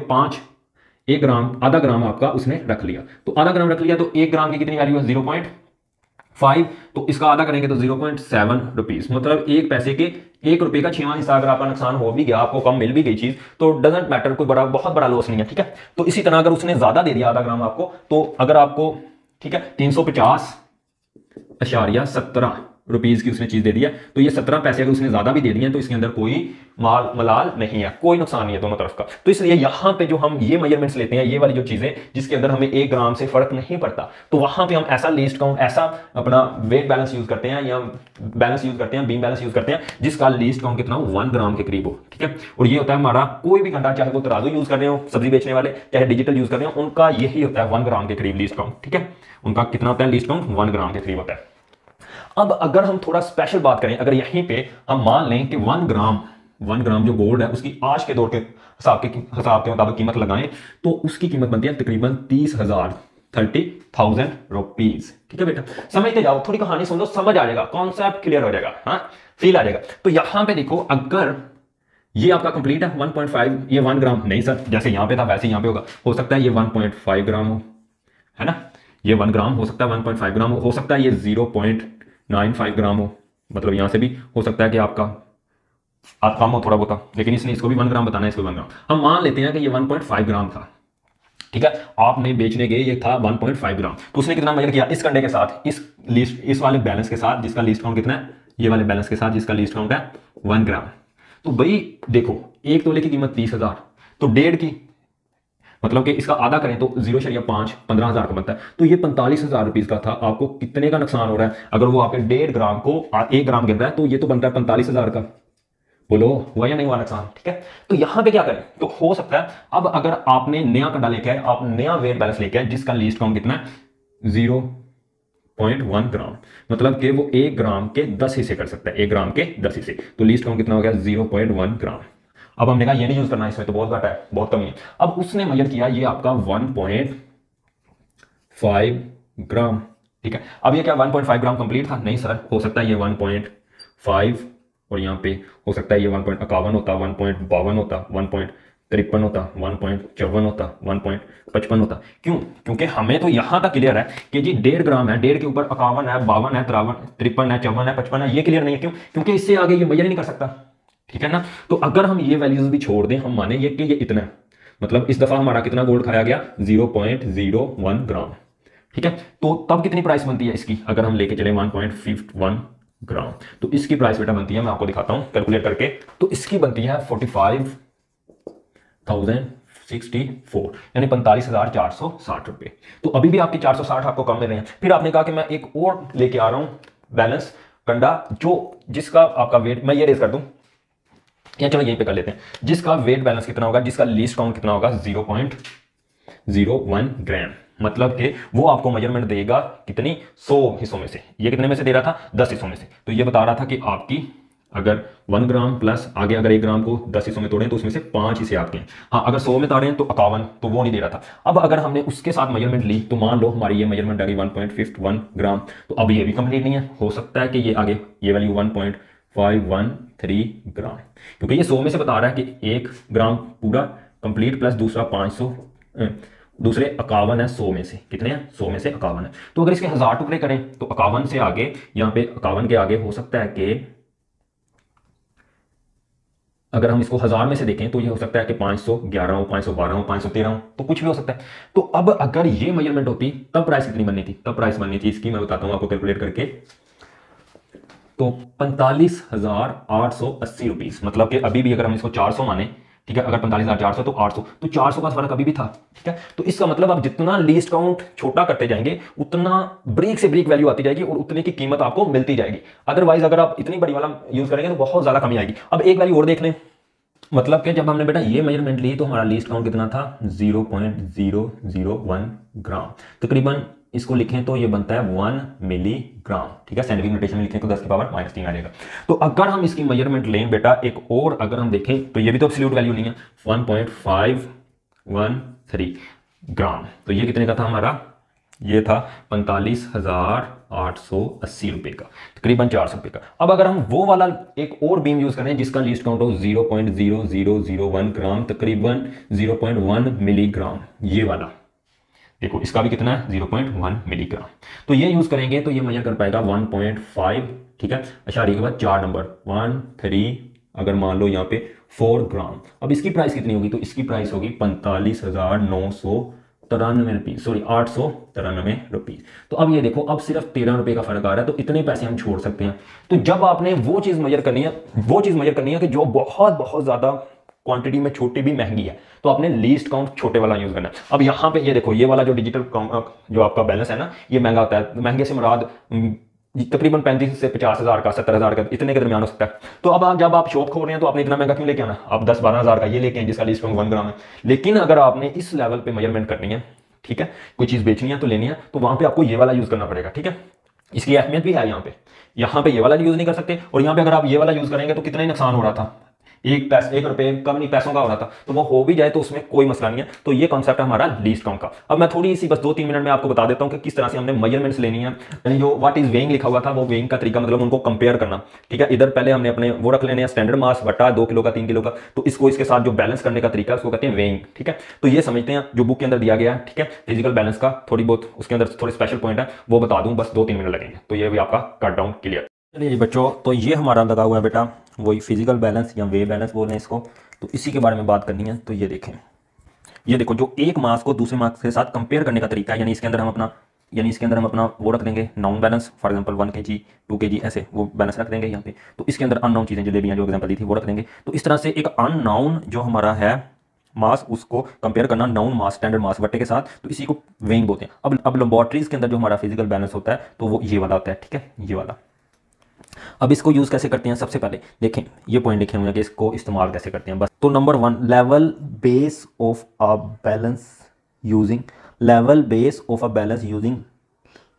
1 ग्राम, आधा ग्राम आपका उसने रख लिया, तो आधा ग्राम रख लिया, तो 1 ग्राम की कितनी वैल्यू है, 0.5, तो इसका आधा करेंगे तो 0.7 रुपीज, मतलब 1 पैसे के 1 रुपए का 6वां हिस्सा अगर आपका नुकसान हो भी गया, आपको कम मिल भी गई चीज, तो डजंट मैटर, कोई बहुत बड़ा लॉस नहीं है, ठीक है। तो इसी तरह अगर उसने ज्यादा दे दिया आधा ग्राम आपको, तो अगर आपको, ठीक है, 350.17 रुपीज की उसने चीज दे दिया, तो ये 17 पैसे अगर उसने ज्यादा भी दे दिए तो इसके अंदर कोई माल मलाल नहीं है, कोई नुकसान नहीं है दोनों तरफ का। तो इसलिए यहां पे जो हम ये मेजरमेंट्स लेते हैं, ये वाली जो चीजें जिसके अंदर हमें 1 ग्राम से फर्क नहीं पड़ता, तो वहां पे हम ऐसा लीस्ट काउंट, ऐसा अपना वेट बैलेंस यूज करते हैं, या बैलेंस यूज करते हैं, बीम बैलेंस यूज करते हैं, जिसका लीस्ट काउंट कितना हो, 1 ग्राम के करीब हो, ठीक है। और ये होता है हमारा कोई भी कंडा, चाहे वो तराजू यूज कर रहे हो सब्जी बेचने वाले, चाहे डिजिटल यूज कर रहे हो, उनका यही होता है 1 ग्राम के करीब लीस्ट काउंट, ठीक है। उनका कितना होता है लीस्ट काउंट, 1 ग्राम के करीब होता है। अब अगर हम थोड़ा स्पेशल बात करें, अगर यहीं पे हम मान लें कि 1 ग्राम जो गोल्ड है उसकी आज के दौर के हिसाब के मुताबिक कीमत लगाएं, तो उसकी कीमत बनती है तकरीबन 30,000 रुपीज, ठीक है बेटा। समझते जाओ, थोड़ी कहानी सुन लो, समझ आ जाएगा, कॉन्सेप्ट क्लियर हो जाएगा, हाँ, फील आ जाएगा। तो यहां पे देखो, अगर ये आपका कंप्लीट है 1.5, ये 1 ग्राम नहीं सर, जैसे यहां पे था वैसे यहां पे होगा, हो सकता है ये 1.5 ग्राम हो, है ना, ये 1 ग्राम हो सकता है, 1.5 ग्राम हो सकता है, ये 0.95 ग्राम हो, मतलब यहां से भी हो सकता है कि आपका कम हो थोड़ा बहुत, लेकिन इसने इसको भी 1 ग्राम बताना है, इसको 1 ग्राम हम मान लेते हैं कि ये 1.5 ग्राम था, ठीक है। आपने बेचने गए, ये था 1.5 ग्राम, तो उसने कितना मेजर किया इस कंडे के साथ, इस वाले बैलेंस के साथ जिसका लीस्ट काउंट कितना है, ये वाले बैलेंस के साथ जिसका लीस्ट काउंट है 1 ग्राम। तो भाई देखो, 1 तोले की कीमत 30,000, तो 1.5 की मतलब कि इसका आधा करें तो 0.5 15,000 का बनता है। तो ये 45,000 रुपीज का था, आपको कितने का नुकसान हो रहा है? अगर वो आपके 1.5 ग्राम को 1 ग्राम गिन रहा है तो ये तो बनता है 45,000 का। बोलो हुआ या नहीं हुआ नुकसान? ठीक है, तो यहां पे क्या करें, तो हो सकता है अब अगर आपने नया कंडा लेके आए, आप नया वेट बैलेंस लेके आए जिसका लीस्ट काउंट कितना है 0.1 ग्राम, मतलब कि वो 1 ग्राम के 10 हिस्से कर सकता है, 1 ग्राम के 10 हिस्से, तो लीस्ट काउंट कितना हो गया 0.1 ग्राम। अब हमने कहा ये नहीं यूज करना, इसमें तो बहुत घटा है, बहुत कमी है। अब उसने मेजर किया ये आपका 1.5 ग्राम, ठीक है। अब ये क्या 1.5 ग्राम कंप्लीट था? नहीं सर, हो सकता है ये 1.5 और यहाँ पे हो सकता है ये 1.51 होता, 1.52 होता, 1.53 होता, 1.54 होता, 1.55 होता। क्यों? क्योंकि हमें तो यहां तक क्लियर है कि जी 1.5 ग्राम है, 1.5 के ऊपर 51 है, 52 है, 53 है, 54 है, 55 है, ये क्लियर नहीं है। क्यों? क्योंकि इससे आगे ये मेजर ही नहीं कर सकता, ठीक है ना। तो अगर हम ये वैल्यूज भी छोड़ दें, हम माने ये कि ये इतना है, मतलब इस दफा हमारा कितना गोल्ड खाया गया 0.01 ग्राम, ठीक है। तो तब कितनी प्राइस बनती है इसकी? अगर हम लेके चले 1.51 ग्राम, तो इसकी प्राइस बेटा बनती है, मैं आपको दिखाता हूं कैलकुलेट करके, तो इसकी बनती है 45,064 यानी 45,460 रुपए। तो अभी भी आपके 460 आपको कम मिल रहे हैं। फिर आपने कहा कि मैं एक और लेके आ रहा हूं बैलेंस कंडा, जो जिसका आपका वेट मैं ये रेज कर दूं, या चलो यहीं पे कर लेते हैं, जिसका वेट बैलेंस कितना होगा, जिसका लीस्ट काउंट कितना होगा 0.01 ग्राम, मतलब कि वो आपको मेजरमेंट देगा कितनी 100 हिस्सों में से। ये कितने में से दे रहा था? 10 हिस्सों में से। तो ये बता रहा था कि आपकी अगर 1 ग्राम प्लस आगे अगर 1 ग्राम को 10 हिस्सों में तोड़ें तो उसमें से 5 हिस्से आपके हैं। हाँ, अगर 100 में तोड़ें तो 51, तो वो नहीं दे रहा था। अब अगर हमने उसके साथ मेजरमेंट ली तो मान लो हमारी ये मेजरमेंट आ गई 1.51 ग्राम, तो अब ये भी कंप्लीट नहीं है, हो सकता है कि ये आगे ये वैल्यू 1.513 ग्राम, क्योंकि ये 100 में से बता रहा है कि 1 ग्राम पूरा कंप्लीट प्लस दूसरा 500, दूसरे 51 है 100 में से, कितने हैं 100 में से 51 है। तो अगर इसके 1000 टुकड़े करें तो 51 से आगे, यहाँ पे 51 के आगे हो सकता है कि अगर हम इसको 1000 में से देखें तो ये हो सकता है कि 511 हो, 512 हो, 513 हो, तो कुछ भी हो सकता है। तो अब अगर ये मेजरमेंट होती तब प्राइस कितनी बननी थी? तब प्राइस बननी थी इसकी, मैं बताता हूं आपको कैलकुलेट करके, तो 45,880 रुपीज, मतलब कि अभी भी अगर हम इसको 400 माने, ठीक है, अगर 45,400 तो 800, तो 400 का फर्क अभी भी था, ठीक है। तो इसका मतलब आप जितना लीस्ट काउंट छोटा करते जाएंगे उतना ब्रीक से ब्रीक वैल्यू आती जाएगी और उतने की कीमत आपको मिलती जाएगी। अदरवाइज अगर आप इतनी बड़ी वाला यूज करेंगे तो बहुत ज्यादा कमी आएगी। अब एक वैल्यू और देख लें, मतलब कि जब हमने बेटा ये मेजरमेंट ली तो हमारा लीस्ट काउंट कितना था 0.001 ग्राम, तकरीबन इसको लिखें तो ये बनता है 1 मिलीग्राम, ठीक है। साइंटिफिक नोटेशन में लिखें तो 10 की पावर -3 आ जाएगा। तो अगर हम इसकी मेजरमेंट लें बेटा एक और, अगर हम देखें तो ये भी तो एब्सोल्यूट वैल्यू नहीं है, 1.513 ग्राम, तो ये कितने का था हमारा? ये था 45,880 रुपए का, तकरीबन 400 रुपए का। अब अगर हम वो वाला एक और बीम यूज करें जिसका लीस्ट काउंट हो 0.0001 ग्राम, तकरीबन 0.1 मिलीग्राम, ये वाला देखो इसका भी कितना है 0.1 मिलीग्राम, तो ये यूज करेंगे तो ये मेजर कर पाएगा 1.5, ठीक है, अशारी के बाद 4 नंबर 13, अगर मान लो यहाँ पे 4 ग्राम। अब इसकी प्राइस कितनी होगी? तो इसकी प्राइस होगी 45,993 रुपीज, सॉरी 893 रुपीज। तो अब ये देखो, अब सिर्फ 13 रुपए का फर्क आ रहा है, तो इतने पैसे हम छोड़ सकते हैं। तो जब आपने वो चीज मेजर करनी है, वो चीज मेजर करनी है कि जो बहुत बहुत ज्यादा क्वांटिटी में छोटी भी महंगी है, तो आपने लीस्ट काउंट छोटे वाला यूज करना है। अब यहाँ पे ये देखो, ये वाला जो डिजिटल जो आपका बैलेंस है ना, ये महंगा होता है, महंगे से मुराद तकरीबन 35 से 50,000 का, 70,000 का, इतने के दरमियान हो सकता है। तो अब जब आप शॉप खोल रहे हैं तो आपने इतना महंगा क्यों लेके आना? आप 10-12 हज़ार का ये लेके आए जिसका लीस्ट काउंट 1 ग्राम है। लेकिन अगर आपने इस लेवल पे मेजरमेंट करनी है, ठीक है, कोई चीज बेचनी है तो लेनी है, तो वहां पे आपको ये वाला यूज करना पड़ेगा, ठीक है। इसकी अहमियत भी है यहाँ पे ये वाला यूज नहीं कर सकते, और यहाँ पे अगर आप ये वाला यूज करेंगे तो कितना ही नुकसान हो रहा था, 1 रुपए कम नहीं पैसों का हो रहा था, तो वो हो भी जाए तो उसमें कोई मसला नहीं है। तो ये कॉन्सेप्ट है हमारा लीस्ट काउंट का। अब मैं थोड़ी सी बस 2-3 मिनट में आपको बता देता हूं कि किस तरह से हमने मेजरमेंट्स लेनी है, यानी जो व्हाट इज वेइंग लिखा हुआ था वो वेइंग का तरीका, मतलब उनको कंपेयर करना, ठीक है। इधर पहले हमने अपने वो रख लेने हैं स्टैंडर्ड मास बटा 2 किलो का 3 किलो का, तो इसको इसके साथ जो बैलेंस करने का तरीका है उसको कहते हैं वेइंग, ठीक है। तो ये समझते हैं जो बुक के अंदर दिया गया है, ठीक है। फिजिकल बैलेंस का थोड़ी बहुत उसके अंदर थोड़े स्पेशल पॉइंट है, वो बता दूं, बस 2-3 मिनट लगेंगे, तो ये भी आपका कट डाउन क्लियर। चलिए बच्चों, तो ये हमारा लगा हुआ है बेटा वही फिजिकल बैलेंस या वे बैलेंस बोल रहे हैं इसको, तो इसी के बारे में बात करनी है। तो ये देखें, ये देखो जो एक मास को दूसरे मास के साथ कंपेयर करने का तरीका है, यानी इसके अंदर हम अपना वो रख देंगे noun balance, for example 1 kg 2 kg ऐसे वो बैलेंस रख देंगे यहाँ पे। तो इसके अंदर अननाउन चीज़ें जलेबियाँ जो एग्जांपल दी थी वो रख देंगे। तो इस तरह से एक अननाउन जो हमारा है मास उसको कंपेयर करना नाउन मास स्टैंडर्ड मास वट्टे के साथ, तो इसी को वेइंग बोलते हैं। अब लेबोरेटरीज के अंदर जो हमारा फिजिकल बैलेंस होता है तो वो ये वाला होता है, ठीक है, ये वाला। अब इसको यूज़ कैसे करते हैं, सबसे पहले देखें ये पॉइंट लिखे हुए हैं कि इसको इस्तेमाल कैसे करते हैं बस। तो number 1, level base of a balance using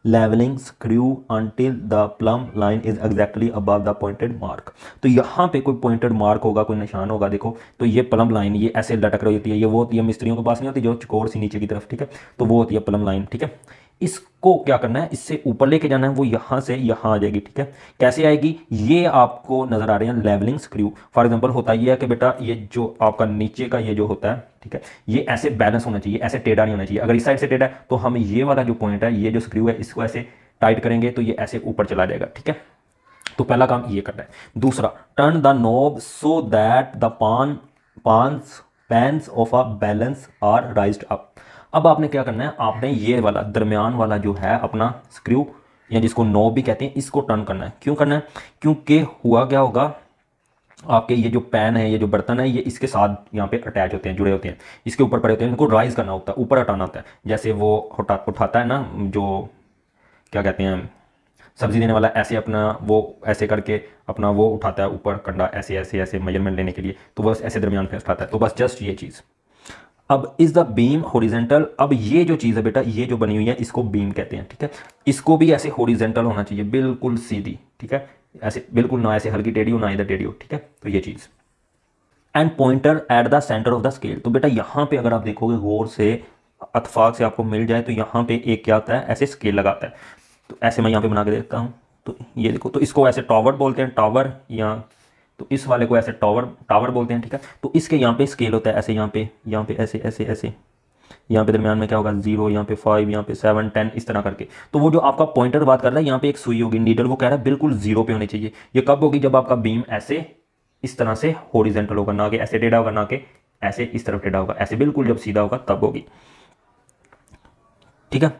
levelling screw until the plumb line is exactly above the pointed mark. तो यहाँ पे कोई पॉइंटेड मार्क होगा, कोई निशान होगा, देखो तो ये प्लम लाइन ये ऐसे लटक रही होती है, ये वो होती है मिस्त्रियों के पास नहीं होती जो चकोर सी नीचे की तरफ, ठीक है, तो वो होती है प्लम लाइन, ठीक है। इसको क्या करना है, इससे ऊपर लेके जाना है, वो यहाँ से यहाँ आ जाएगी, ठीक है। कैसे आएगी, ये आपको नजर आ रहे हैं लेवलिंग स्क्रू। फॉर एग्जांपल होता ये है कि बेटा ये जो आपका नीचे का ये जो होता है, ठीक है, ये ऐसे बैलेंस होना चाहिए, ऐसे टेढ़ा नहीं होना चाहिए। अगर इस साइड से टेढ़ा है तो हम ये वाला जो पॉइंट है, ये जो स्क्रू है, इसको ऐसे टाइट करेंगे तो ये ऐसे ऊपर चला जाएगा, ठीक है। तो पहला काम ये करना है। दूसरा, turn the knob so that the pans of a balance are raised up. अब आपने क्या करना है, आपने ये वाला दरमियान वाला जो है अपना स्क्रू या जिसको नॉब भी कहते हैं, इसको टर्न करना है। क्यों करना है, क्योंकि हुआ क्या होगा, आपके ये जो पैन है, ये जो बर्तन है, ये इसके साथ यहाँ पे अटैच होते हैं, जुड़े होते हैं, इसके ऊपर पड़े होते हैं, इनको राइज करना होता है, ऊपर हटाना होता है। जैसे वो उठाता है ना, जो क्या कहते हैं सब्जी देने वाला, ऐसे अपना वो ऐसे करके अपना वो उठाता है ऊपर कंडा, ऐसे ऐसे ऐसे मेजरमेंट लेने के लिए, तो बस ऐसे दरमियान पे उठाता है। तो बस जस्ट ये चीज़। अब इज द बीम हॉरिजेंटल। अब ये जो चीज़ है बेटा, ये जो बनी हुई है, इसको बीम कहते हैं, ठीक है। इसको भी ऐसे हॉरिजेंटल होना चाहिए, बिल्कुल सीधी, ठीक है, ऐसे बिल्कुल ना ऐसे हल्की टेढ़ी हो ना इधर टेढ़ी हो, ठीक है। तो ये चीज़ and pointer at the centre of the scale. तो बेटा यहाँ पे अगर आप देखोगे गौर से, अतफाक से आपको मिल जाए, तो यहाँ पे एक क्या आता है, ऐसे स्केल लगाता है। तो ऐसे मैं यहाँ पे बना के देखता हूँ, तो ये देखो, तो इसको ऐसे टावर बोलते हैं, टावर, या तो इस वाले को ऐसे टावर बोलते हैं, ठीक है। तो इसके यहाँ पे स्केल होता है ऐसे, यहाँ पे ऐसे ऐसे ऐसे, यहाँ पे दरमियान में क्या होगा 0, यहाँ पे 5, यहाँ पे 7, 10, इस तरह करके। तो वो जो आपका पॉइंटर बात कर रहा है, यहाँ पे एक सुई होगी नीडल, वो कह रहा है बिल्कुल 0 पे होनी चाहिए। ये कब होगी, जब आपका बीम ऐसे इस तरह से हॉरिजॉन्टल होगा, ना कि ऐसे टेढ़ा होगा, ना कि ऐसे इस तरफ टेढ़ा होगा, ऐसे बिल्कुल जब सीधा होगा तब होगी, ठीक है।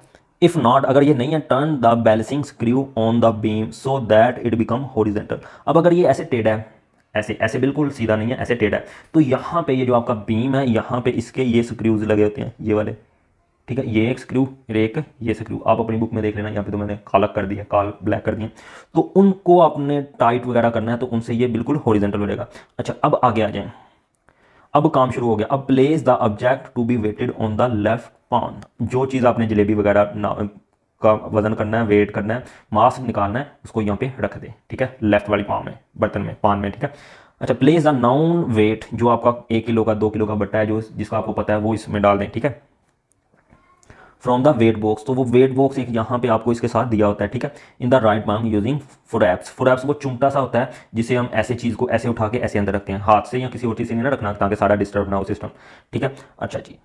इफ नॉट, अगर ये नहीं है, turn the balancing screw on the beam so that it become horizontal. अब अगर ये ऐसे टेढ़ा है, ऐसे ऐसे बिल्कुल सीधा नहीं है, ऐसे टेढ़ा है, तो यहाँ पे ये जो आपका बीम है, यहाँ पे इसके ये स्क्रूज लगे होते हैं, ये वाले, ठीक है। ये एक स्क्रू, एक ये स्क्रू, आप अपनी बुक में देख लेना, यहाँ पे तो मैंने काला कर दिया, ब्लैक कर दिया। तो उनको आपने टाइट वगैरह करना है, तो उनसे ये बिल्कुल हॉरिजॉन्टल हो जाएगा। अच्छा, अब आगे आ जाए, अब काम शुरू हो गया। अब place the object to be weighted on the left pan. जो चीज़ आपने जलेबी वगैरह का वजन करना है, वेट करना है, मास निकालना है, उसको यहाँ पे रख दे, ठीक है, लेफ्ट वाली पान में, बर्तन में, पान में, ठीक है। अच्छा, प्लेस द नाउन वेट, जो आपका 1 किलो का 2 किलो का बट्टा है, जो जिसका आपको पता है, वो इसमें डाल दें, ठीक है, फ्रॉम द वेट बॉक्स। तो वो वेट बॉक्स एक यहाँ पे आपको इसके साथ दिया होता है, ठीक है, in the right palm using forceps. Forceps वो चिमटा सा होता है जिसे हम ऐसे चीज़ को ऐसे उठा के ऐसे अंदर रखते हैं, हाथ से या किसी और चीज़ से नहीं ना रखना, ताकि सारा डिस्टर्ब ना हो सिस्टम, ठीक है। अच्छा जी,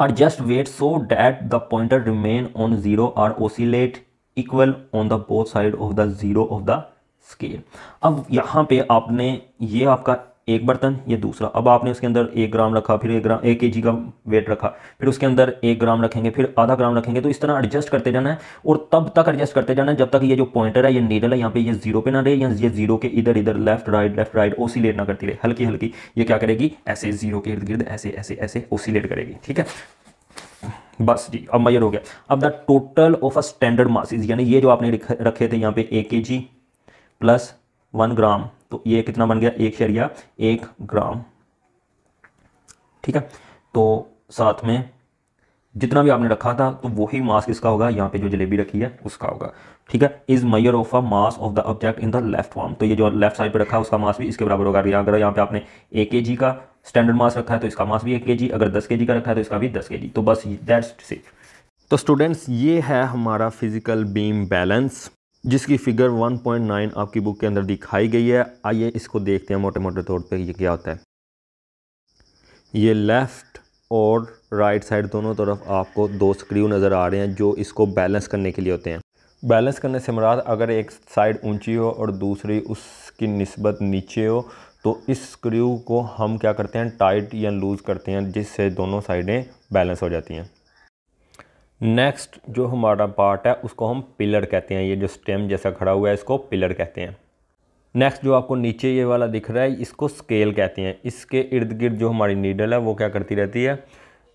adjust weight so that the pointer remain on 0 or oscillate equal on the both side of the 0 of the scale। अब यहाँ पे आपने ये आपका एक बर्तन, ये दूसरा, अब आपने उसके अंदर 1 ग्राम रखा, फिर 1 kg का वेट रखा, फिर उसके अंदर 1 ग्राम रखेंगे, फिर आधा ग्राम रखेंगे। तो इस तरह एडजस्ट करते जाना है, और तब तक एडजस्ट करते जाना है जब तक ये जो पॉइंटर है, ये नीडल है, यहाँ पे ये 0 पे ना रहे, या ये 0 के इधर इधर लेफ्ट राइट ओसिलेट ना करती रहे, हल्की हल्की ये क्या करेगी, ऐसे 0 के इर्द गिर्द ऐसे ऐसे ऐसे ओसिलेट करेगी, ठीक है। बस जी, अब मेजर हो गया। अब the total of a standard masses, यानी ये जो आपने रखे थे यहाँ पे 1 kg प्लस 1 ग्राम, तो ये कितना बन गया, 1.1 ग्राम, ठीक है। तो साथ में जितना भी आपने रखा था, तो वही मास किसका होगा, यहाँ पे जो जलेबी रखी है उसका होगा, ठीक है। Is measure of a mass of the object in the left palm. तो ये जो लेफ्ट साइड पे रखा है उसका मास भी इसके बराबर होगा। अगर यहाँ पे आपने 1 kg का स्टैंडर्ड मास रखा है तो इसका मास भी 1 kg, अगर 10 kg का रखा है तो इसका भी 10 kg। तो बस दैट्स इट। तो स्टूडेंट्स, ये है हमारा फिजिकल बीम बैलेंस, जिसकी फिगर 1.9 आपकी बुक के अंदर दिखाई गई है। आइए इसको देखते हैं मोटे मोटे तौर पे ये क्या होता है। ये लेफ़्ट और राइट साइड दोनों तरफ आपको 2 स्क्रू नज़र आ रहे हैं, जो इसको बैलेंस करने के लिए होते हैं। बैलेंस करने से मुराद, अगर एक साइड ऊंची हो और दूसरी उसकी निस्बत नीचे हो, तो इस स्क्रू को हम क्या करते हैं, टाइट या लूज़ करते हैं, जिससे दोनों साइडें बैलेंस हो जाती हैं। नेक्स्ट जो हमारा पार्ट है उसको हम पिलर कहते हैं। ये जो स्टेम जैसा खड़ा हुआ है इसको पिलर कहते हैं। नेक्स्ट जो आपको नीचे ये वाला दिख रहा है, इसको स्केल कहते हैं। इसके इर्द गिर्द जो हमारी नीडल है वो क्या करती रहती है,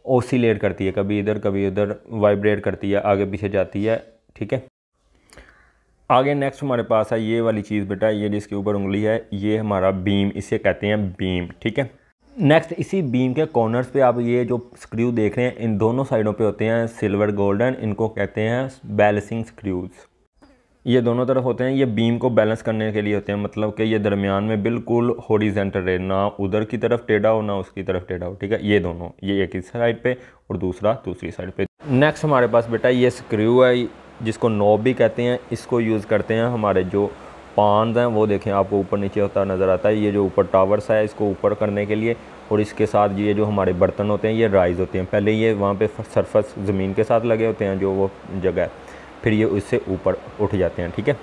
ओसिलेट करती है, कभी इधर कभी उधर वाइब्रेट करती है, आगे पीछे जाती है, ठीक है। आगे नेक्स्ट हमारे पास है ये वाली चीज़ बेटा, ये जिसके ऊपर उंगली है, ये हमारा बीम, इसे कहते हैं बीम, ठीक है। नेक्स्ट इसी बीम के कॉर्नर्स पे आप ये जो स्क्रू देख रहे हैं, इन दोनों साइडों पे होते हैं सिल्वर गोल्डन, इनको कहते हैं बैलेंसिंग स्क्रूज। ये दोनों तरफ होते हैं, ये बीम को बैलेंस करने के लिए होते हैं, मतलब कि ये दरमियान में बिल्कुल हॉरिजॉन्टल रहे, ना उधर की तरफ टेढ़ा हो ना उसकी तरफ टेढ़ा हो, ठीक है। ये दोनों, ये एक इस साइड पे और दूसरा दूसरी साइड पे। नेक्स्ट हमारे पास बेटा ये स्क्रू है, जिसको नॉब भी कहते हैं। इसको यूज़ करते हैं हमारे जो पान्स हैं, वो देखें आपको ऊपर नीचे होता नज़र आता है, ये जो ऊपर टावर्स है इसको ऊपर करने के लिए, और इसके साथ ये जो हमारे बर्तन होते हैं ये राइज़ होते हैं। पहले ये वहाँ पे सरफस ज़मीन के साथ लगे होते हैं जो वो जगह है, फिर ये उससे ऊपर उठ जाते हैं, ठीक है।